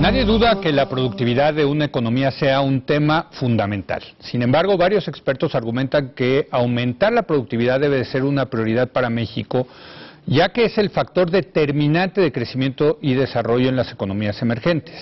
Nadie duda que la productividad de una economía sea un tema fundamental. Sin embargo, varios expertos argumentan que aumentar la productividad debe de ser una prioridad para México, ya que es el factor determinante de crecimiento y desarrollo en las economías emergentes.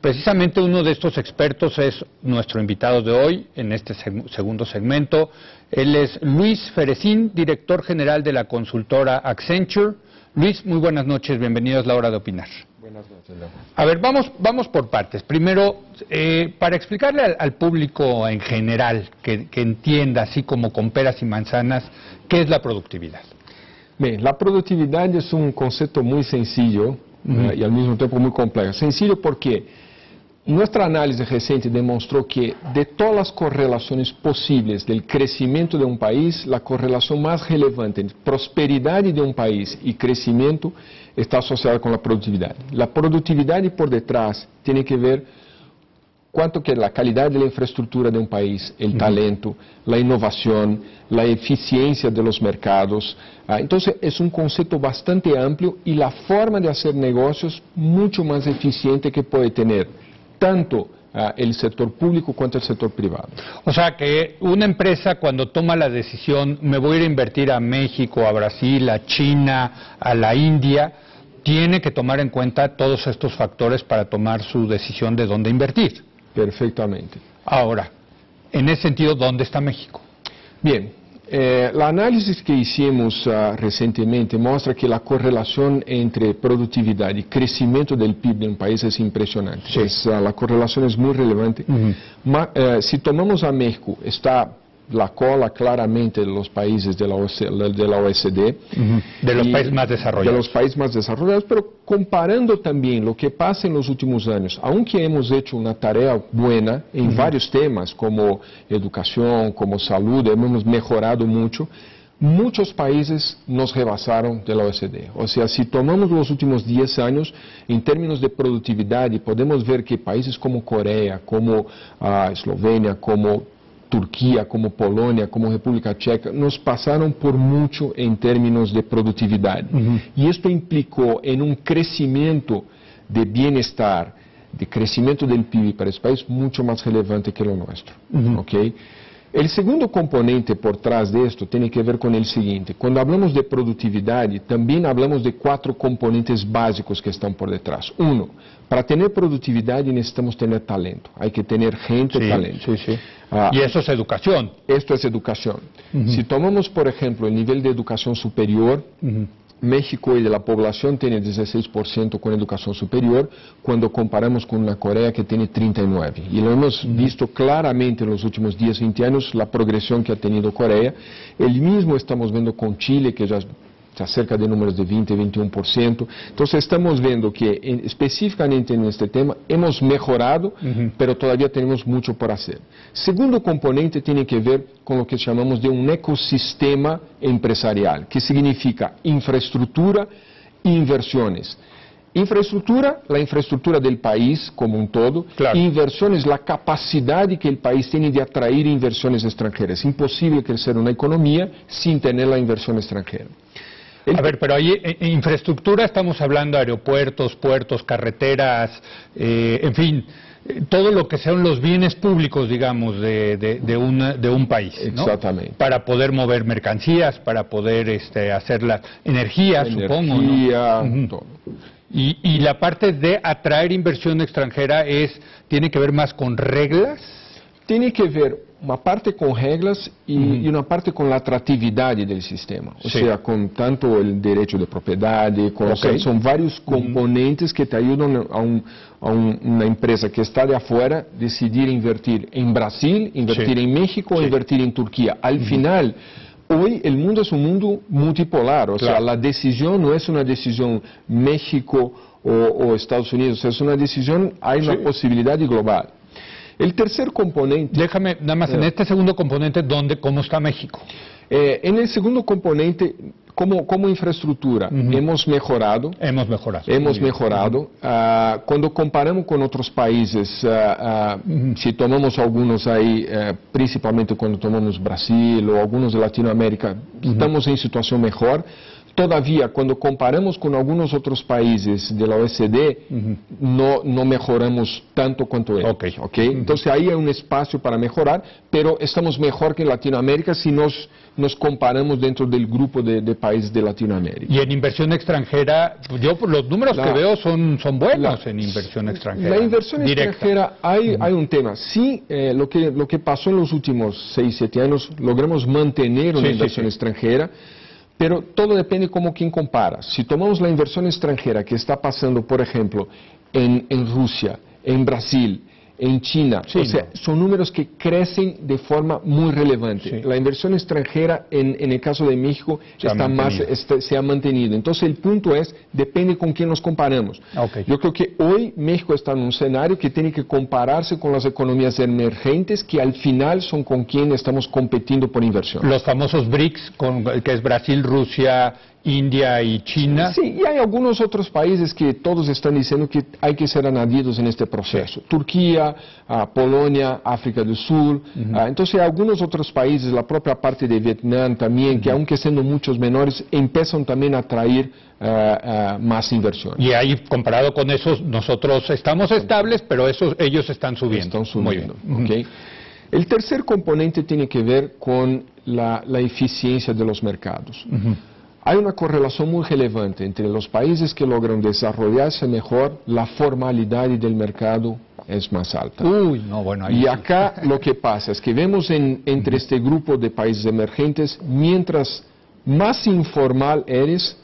Precisamente uno de estos expertos es nuestro invitado de hoy en este segundo segmento. Él es Luis Ferecín, director general de la consultora Accenture. Luis, muy buenas noches, bienvenido a La Hora de Opinar. Buenas noches, Leo. A ver, vamos por partes. Primero, para explicarle al público en general, que entienda, así como con peras y manzanas, ¿qué es la productividad? Bien, la productividad es un concepto muy sencillo y al mismo tiempo muy complejo. Sencillo porque nuestra análisis reciente demostró que de todas las correlaciones posibles del crecimiento de un país, la correlación más relevante entre prosperidad de un país y crecimiento está asociada con la productividad. La productividad por detrás tiene que ver cuánto que la calidad de la infraestructura de un país, el talento, la innovación, la eficiencia de los mercados. Entonces es un concepto bastante amplio y la forma de hacer negocios mucho más eficiente que puede tener tanto el sector público cuanto el sector privado. O sea que una empresa cuando toma la decisión, me voy a ir a invertir a México, a Brasil, a China, a la India, tiene que tomar en cuenta todos estos factores para tomar su decisión de dónde invertir. Perfectamente. Ahora, en ese sentido, ¿dónde está México? Bien, la análisis que hicimos recientemente muestra que la correlación entre productividad y crecimiento del PIB de un país es impresionante. Sí. La correlación es muy relevante. Si tomamos a México, está la cola claramente de los países de la OECD. De los países más desarrollados. De los países más desarrollados, pero comparando también lo que pasa en los últimos años, aunque hemos hecho una tarea buena en varios temas, como educación, como salud, hemos mejorado mucho, muchos países nos rebasaron de la OECD. O sea, si tomamos los últimos 10 años, en términos de productividad, podemos ver que países como Corea, como Eslovenia, como Turquía, como Polonia, como República Checa, nos pasaron por mucho en términos de productividad. Y esto implicó en un crecimiento de bienestar, de crecimiento del PIB para ese país mucho más relevante que lo nuestro. ¿Okay? El segundo componente por trás de esto tiene que ver con el siguiente. Cuando hablamos de productividad, también hablamos de 4 componentes básicos que están por detrás. Uno, para tener productividad necesitamos tener talento. Hay que tener gente, talento. Y eso es educación. Esto es educación. Si tomamos, por ejemplo, el nivel de educación superior, México y de la población tiene 16% con educación superior, cuando comparamos con una Corea que tiene 39%. Y lo hemos visto claramente en los últimos 10, 20 años, la progresión que ha tenido Corea. El mismo estamos viendo con Chile, que ya está cerca de números de 20, 21%. Entonces estamos viendo que específicamente en este tema hemos mejorado, pero todavía tenemos mucho por hacer. Segundo componente tiene que ver con lo que llamamos de un ecosistema empresarial, que significa infraestructura e inversiones. Infraestructura, la infraestructura del país como un todo. Claro. Inversiones, la capacidad que el país tiene de atraer inversiones extranjeras. Es imposible crecer una economía sin tener la inversión extranjera. A ver, pero ahí en infraestructura estamos hablando de aeropuertos, puertos, carreteras, en fin, todo lo que sean los bienes públicos, digamos, de un país, ¿no? Exactamente. Para poder mover mercancías, para poder hacer la energía, supongo, ¿no? Todo. Y la parte de atraer inversión extranjera tiene que ver más con reglas. Tiene que ver una parte con reglas y una parte con la atractividad del sistema. O sea, con tanto el derecho de propiedad, son varios componentes que te ayudan a una empresa que está de afuera decidir invertir en Brasil, invertir en México o invertir en Turquía. Al final, hoy el mundo es un mundo multipolar. O sea, la decisión no es una decisión México o Estados Unidos, es una decisión, hay una posibilidad global. El tercer componente... Déjame, nada más, en este segundo componente, ¿cómo está México? En el segundo componente, como infraestructura, hemos mejorado. Hemos mejorado. Cuando comparamos con otros países, si tomamos algunos ahí, principalmente cuando tomamos Brasil o algunos de Latinoamérica, estamos en situación mejor. todavía, cuando comparamos con algunos otros países de la OECD, no mejoramos tanto cuanto ellos. ¿Okay? Entonces ahí hay un espacio para mejorar, pero estamos mejor que en Latinoamérica si nos comparamos dentro del grupo de países de Latinoamérica. Y en inversión extranjera, yo los números que veo son buenos en inversión extranjera. La inversión extranjera, hay un tema. Sí, lo que pasó en los últimos 6, 7 años, logramos mantener una inversión extranjera. Pero todo depende como quien compara. Si tomamos la inversión extranjera que está pasando, por ejemplo, en Rusia, en Brasil, en China, o sea, son números que crecen de forma muy relevante. La inversión extranjera en el caso de México se ha mantenido. Entonces el punto es, depende con quién nos comparamos. Yo creo que hoy México está en un escenario que tiene que compararse con las economías emergentes que al final son con quien estamos compitiendo por inversión. Los famosos BRICS, que es Brasil, Rusia, India y China. Sí, y hay algunos otros países que todos están diciendo que hay que ser añadidos en este proceso. Turquía, Polonia, África del Sur. Entonces, algunos otros países, la propia parte de Vietnam también, que aunque siendo muchos menores, empiezan también a atraer más inversión. Y ahí, comparado con esos, nosotros estamos estables, pero ellos están subiendo. Muy bien. Okay. El tercer componente tiene que ver con la eficiencia de los mercados. Hay una correlación muy relevante entre los países que logran desarrollarse mejor, la formalidad del mercado es más alta. Y acá lo que pasa es que vemos entre este grupo de países emergentes, mientras más informal eres,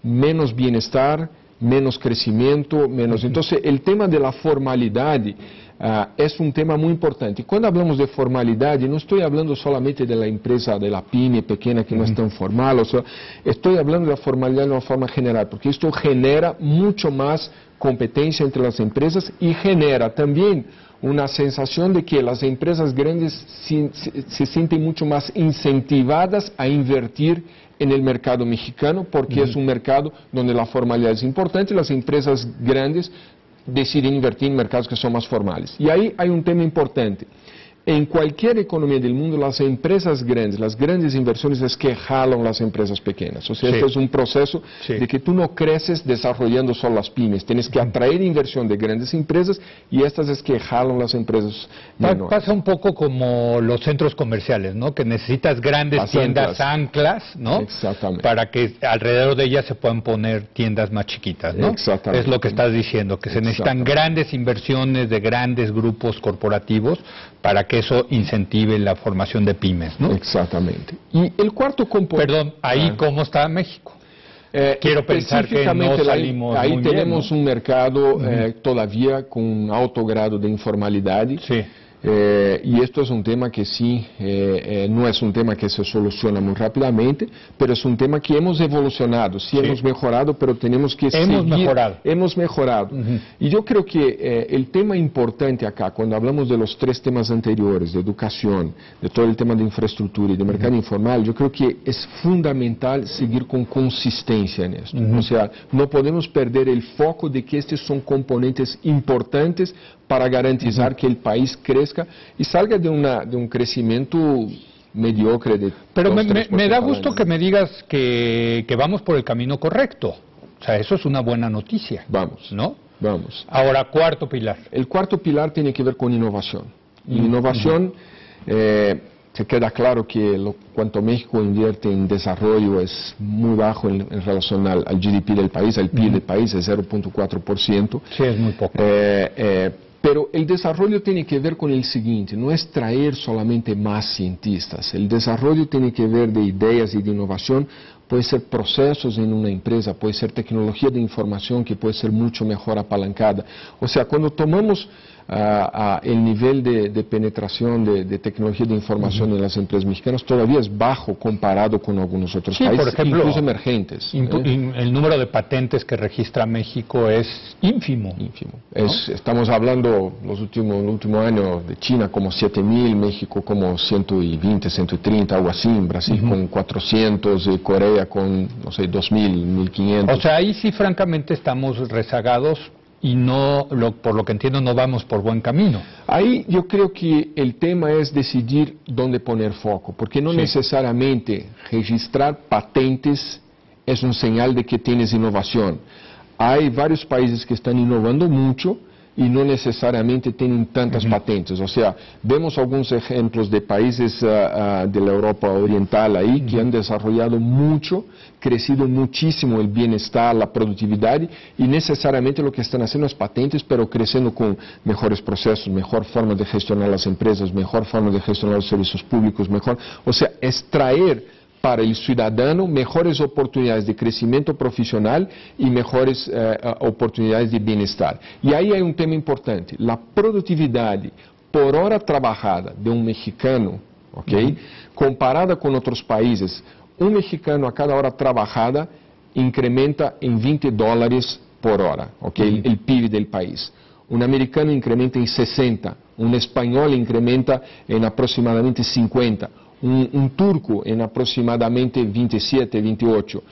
menos bienestar, menos crecimiento, menos... Entonces, el tema de la formalidad es un tema muy importante. Cuando hablamos de formalidad, no estoy hablando solamente de la empresa, de la pyme pequeña que no es tan formal, o sea, estoy hablando de la formalidad de una forma general, porque esto genera mucho más competencia entre las empresas y genera también una sensación de que las empresas grandes se sienten mucho más incentivadas a invertir en el mercado mexicano, porque es un mercado donde la formalidad es importante y las empresas grandes deciden invertir en mercados que son más formales. Y ahí hay un tema importante. En cualquier economía del mundo, las empresas grandes, las grandes inversiones es que jalan las empresas pequeñas. O sea, esto es un proceso de que tú no creces desarrollando solo las pymes. Tienes que atraer inversión de grandes empresas y estas es que jalan las empresas menores. Pasa un poco como los centros comerciales, ¿no? Que necesitas grandes tiendas anclas, ¿no? Exactamente. Para que alrededor de ellas se puedan poner tiendas más chiquitas, ¿no? Exactamente. Es lo que estás diciendo, que se necesitan grandes inversiones de grandes grupos corporativos para que eso incentive la formación de pymes, ¿no? Exactamente. Y el cuarto componente... Perdón, ahí ¿cómo está México? Quiero pensar que no salimos ahí muy bien, tenemos un mercado todavía con un alto grado de informalidad. Sí. Y esto es un tema que sí, no es un tema que se soluciona muy rápidamente, pero es un tema que hemos evolucionado, sí hemos mejorado, pero tenemos que seguir. Hemos mejorado. Y yo creo que el tema importante acá, cuando hablamos de los tres temas anteriores, de educación, de todo el tema de infraestructura y de mercado informal, yo creo que es fundamental seguir con consistencia en esto. O sea, no podemos perder el foco de que estos son componentes importantes para garantizar que el país crezca y salga de un crecimiento mediocre de... Pero me da gusto que me digas que vamos por el camino correcto. O sea, eso es una buena noticia. Vamos, ¿no? Vamos. Ahora, cuarto pilar. El cuarto pilar tiene que ver con innovación. Innovación, se queda claro que cuanto México invierte en desarrollo es muy bajo en relación al GDP del país, al PIB del país, es 0.4%. Sí, es muy poco. Pero el desarrollo tiene que ver con el siguiente, no es traer solamente más cientistas. El desarrollo tiene que ver de ideas y de innovación, puede ser procesos en una empresa, puede ser tecnología de información que puede ser mucho mejor apalancada. O sea, cuando tomamos el nivel de penetración de tecnología de información en las empresas mexicanas todavía es bajo comparado con algunos otros países, por ejemplo, incluso emergentes. El número de patentes que registra México es ínfimo. ¿No? Estamos hablando el último año de China como 7,000, México como 120, 130, algo así, Brasil con 400, Corea con, no sé, 2,000, 1,500. O sea, ahí sí francamente estamos rezagados y por lo que entiendo no vamos por buen camino. Ahí yo creo que el tema es decidir dónde poner foco, porque no necesariamente registrar patentes es un señal de que tienes innovación. Hay varios países que están innovando mucho y no necesariamente tienen tantas patentes. O sea, vemos algunos ejemplos de países de la Europa Oriental ahí que han desarrollado mucho, crecido muchísimo el bienestar, la productividad, y necesariamente lo que están haciendo es patentes, pero creciendo con mejores procesos, mejor forma de gestionar las empresas, mejor forma de gestionar los servicios públicos, mejor. O sea, extraer para el ciudadano mejores oportunidades de crecimiento profesional y mejores oportunidades de bienestar. Y ahí hay un tema importante, la productividad por hora trabajada de un mexicano, ¿okay? Comparada con otros países, un mexicano a cada hora trabajada incrementa en $20 por hora, ¿okay? El PIB del país. Un americano incrementa en 60, un español incrementa en aproximadamente 50. Un turco en aproximadamente 27, 28.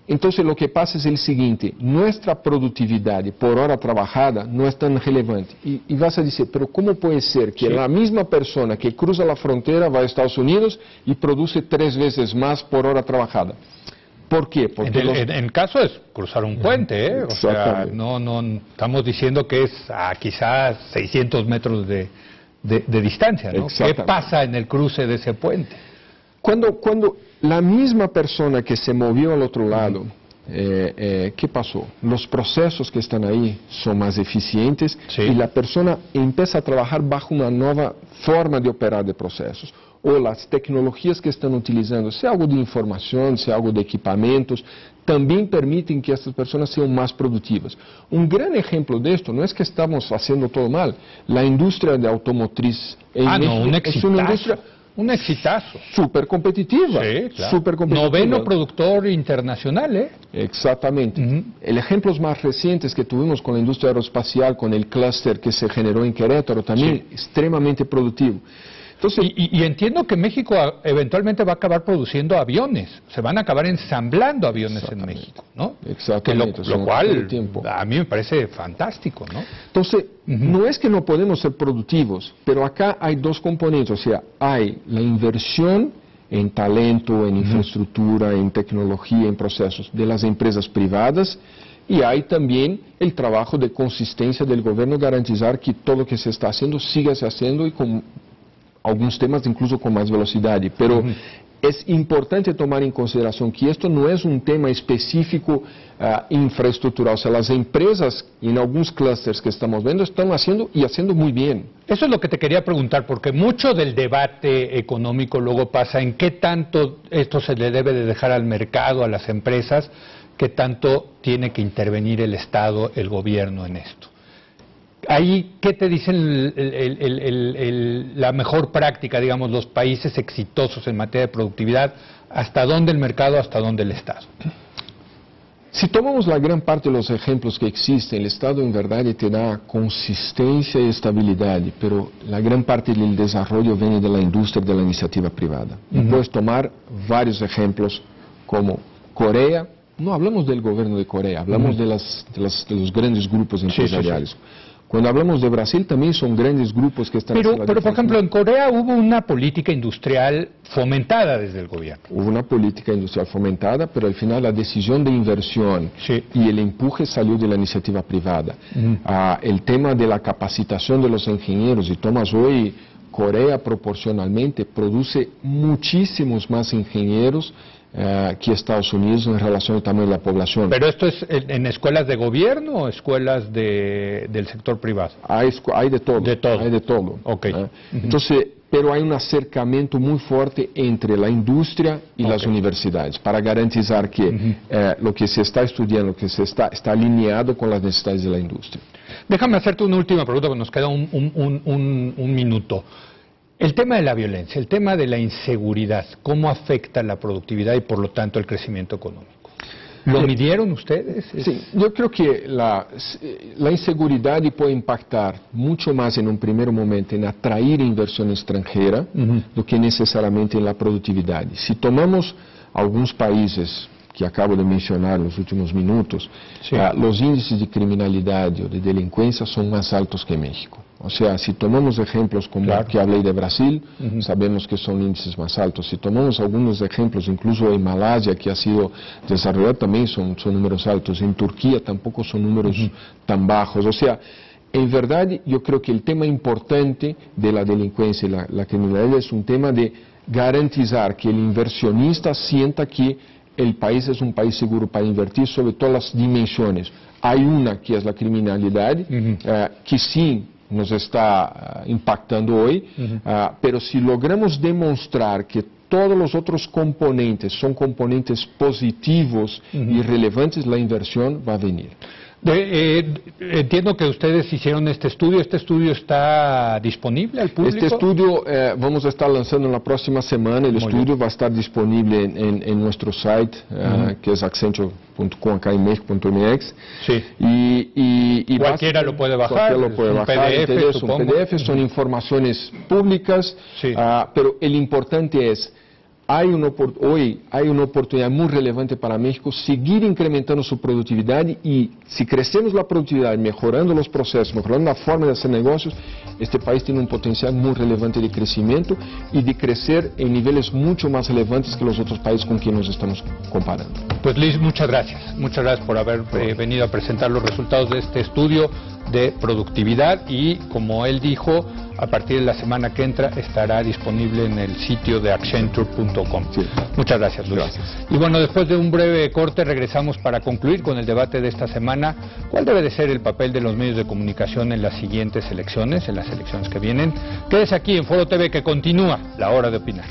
Entonces lo que pasa es el siguiente, nuestra productividad por hora trabajada no es tan relevante. Y vas a decir, pero ¿cómo puede ser que la misma persona que cruza la frontera va a Estados Unidos y produce 3 veces más por hora trabajada? ¿Por qué? Porque en caso es cruzar un puente, ¿eh? O sea, no estamos diciendo que es a quizás 600 metros de distancia, ¿no? ¿Qué pasa en el cruce de ese puente? Cuando la misma persona que se movió al otro lado, ¿qué pasó? Los procesos que están ahí son más eficientes y la persona empieza a trabajar bajo una nueva forma de operar de procesos. O las tecnologías que están utilizando, sea algo de información, sea algo de equipamientos, también permiten que estas personas sean más productivas. Un gran ejemplo de esto, no es que estamos haciendo todo mal, la industria de automotriz en México es una industria un exitazo. Súper competitiva. Sí, claro. Noveno productor internacional, ¿eh? Exactamente. El ejemplos más recientes que tuvimos con la industria aeroespacial, con el clúster que se generó en Querétaro, también extremadamente productivo. Entonces, y entiendo que México eventualmente va a acabar produciendo aviones, se van a acabar ensamblando aviones en México, ¿no? Exactamente. Lo cual a mí me parece fantástico, ¿no? Entonces, no es que no podemos ser productivos, pero acá hay dos componentes, o sea, hay la inversión en talento, en infraestructura, en tecnología, en procesos de las empresas privadas, y hay también el trabajo de consistencia del gobierno, garantizar que todo lo que se está haciendo siga se haciendo y con algunos temas incluso con más velocidad, pero es importante tomar en consideración que esto no es un tema específico infraestructural, o sea, las empresas en algunos clústeres que estamos viendo están haciendo y haciendo muy bien. Eso es lo que te quería preguntar, porque mucho del debate económico luego pasa en qué tanto esto se le debe de dejar al mercado, a las empresas, qué tanto tiene que intervenir el Estado, el gobierno en esto. Ahí, ¿qué te dicen la mejor práctica, digamos, los países exitosos en materia de productividad? ¿Hasta dónde el mercado, hasta dónde el Estado? Si tomamos la gran parte de los ejemplos que existen, el Estado en verdad te da consistencia y estabilidad, pero la gran parte del desarrollo viene de la industria, de la iniciativa privada. Puedes tomar varios ejemplos como Corea. No hablamos del gobierno de Corea, hablamos de los grandes grupos empresariales. Cuando hablamos de Brasil también son grandes grupos que están haciendo la diferencia. Pero por ejemplo en Corea hubo una política industrial fomentada desde el gobierno. Hubo una política industrial fomentada, pero al final la decisión de inversión y el empuje salió de la iniciativa privada. El tema de la capacitación de los ingenieros, y tomas hoy Corea proporcionalmente produce muchísimos más ingenieros que Estados Unidos en relación al tamaño de la población. ¿Pero esto es en escuelas de gobierno o escuelas del sector privado? Hay de todo. De todo. Hay de todo. Okay. Entonces, pero hay un acercamiento muy fuerte entre la industria y las universidades para garantizar que lo que se está estudiando, lo que se está alineado con las necesidades de la industria. Déjame hacerte una última pregunta, porque nos queda un minuto. El tema de la violencia, el tema de la inseguridad, ¿cómo afecta la productividad y por lo tanto el crecimiento económico? ¿Lo midieron ustedes? Sí, yo creo que la inseguridad puede impactar mucho más en un primer momento en atraer inversión extranjera do que necesariamente en la productividad. Si tomamos algunos países que acabo de mencionar en los últimos minutos, los índices de criminalidad o de delincuencia son más altos que México. O sea, si tomamos ejemplos como que hablé de Brasil, sabemos que son índices más altos. Si tomamos algunos ejemplos, incluso en Malasia, que ha sido desarrollado, también son números altos. En Turquía tampoco son números tan bajos. O sea, en verdad, yo creo que el tema importante de la delincuencia y la criminalidad es un tema de garantizar que el inversionista sienta que el país es un país seguro para invertir sobre todas las dimensiones. Hay una que es la criminalidad, que sí nos está impactando hoy, pero si logramos demostrar que todos los otros componentes son componentes positivos y relevantes, la inversión va a venir. Entiendo que ustedes hicieron este estudio. ¿Este estudio está disponible al público? Este estudio vamos a estar lanzando en la próxima semana. El estudio va a estar disponible en nuestro site, que es accenture.com, acá en México.mx. Sí. Y cualquiera lo puede bajar. Cualquiera lo puede bajar. PDF, un PDF, son informaciones públicas, pero el importante es, hoy hay una oportunidad muy relevante para México seguir incrementando su productividad, y si crecemos la productividad, mejorando los procesos, mejorando la forma de hacer negocios, este país tiene un potencial muy relevante de crecimiento y de crecer en niveles mucho más relevantes que los otros países con quienes nos estamos comparando. Pues Luis, muchas gracias. Muchas gracias por haber venido a presentar los resultados de este estudio de productividad, y como él dijo, a partir de la semana que entra estará disponible en el sitio de accenture.com. Sí. Muchas gracias, Luis. Gracias. Y bueno, después de un breve corte regresamos para concluir con el debate de esta semana. ¿Cuál debe de ser el papel de los medios de comunicación en las siguientes elecciones, en las elecciones que vienen? Quédese aquí en Foro TV, que continúa la hora de opinar.